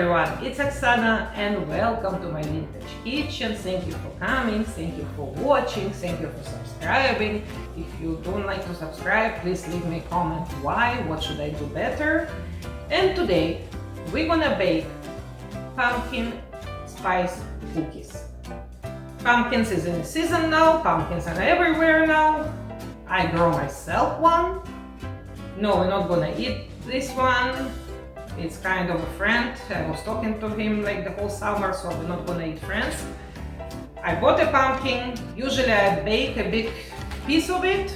everyone, it's Oksana and welcome to my vintage kitchen. Thank you for coming, thank you for watching, thank you for subscribing. If you don't like to subscribe, please leave me a comment why, what should I do better. And today we're gonna bake pumpkin spice cookies. Pumpkins is in the season now, pumpkins are everywhere now. I grow myself one. No, we're not gonna eat this one. It's kind of a friend. I was talking to him like the whole summer, so we're not gonna eat friends. I bought a pumpkin. Usually I bake a big piece of it.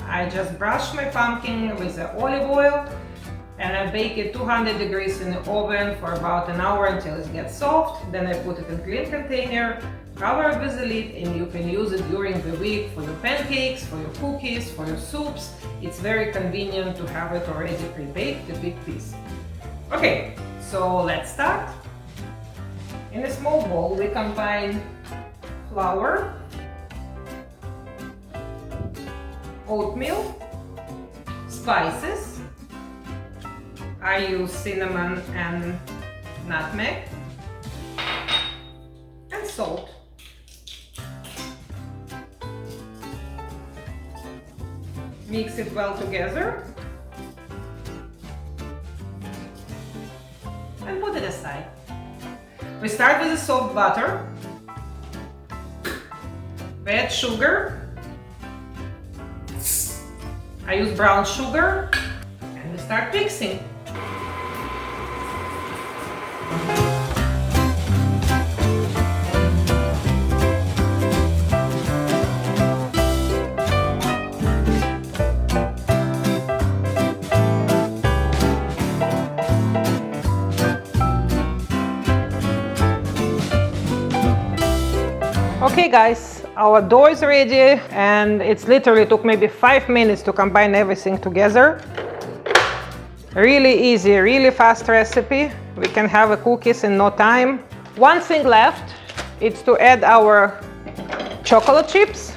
I just brush my pumpkin with the olive oil and I bake it 200 degrees in the oven for about an hour until it gets soft. Then I put it in a clean container, cover it with the lid, and you can use it during the week for your pancakes, for your cookies, for your soups. It's very convenient to have it already pre-baked, a big piece. Okay, so let's start. In a small bowl we combine flour, oatmeal, spices. I use cinnamon and nutmeg, and salt. Mix it well together and put it aside. We start with the soft butter, add sugar. I use brown sugar and we start mixing. Okay guys, our dough is ready and it's literally took maybe 5 minutes to combine everything together. Really easy, really fast recipe. We can have a cookies in no time. One thing left, it's to add our chocolate chips.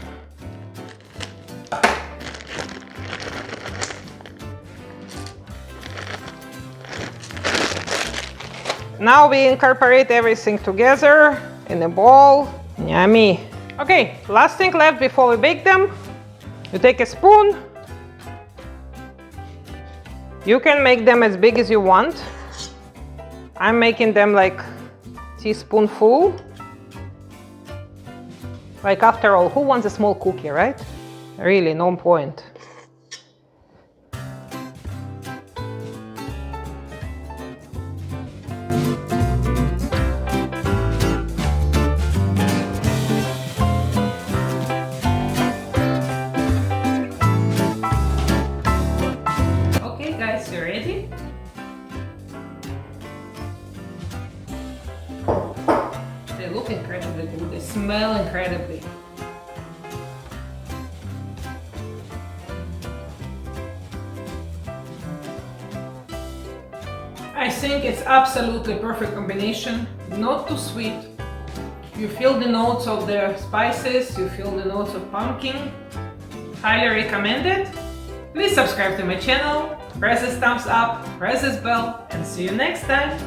Now we incorporate everything together in a bowl. Yummy. Okay, last thing left before we bake them. You take a spoon. You can make them as big as you want. I'm making them like teaspoonful. Like after all, who wants a small cookie, right? Really, no point. You ready? They look incredibly good, they smell incredibly. I think it's absolutely perfect combination, not too sweet. You feel the notes of the spices, you feel the notes of pumpkin. Highly recommended. Please subscribe to my channel. Press this thumbs up, press this bell, and see you next time!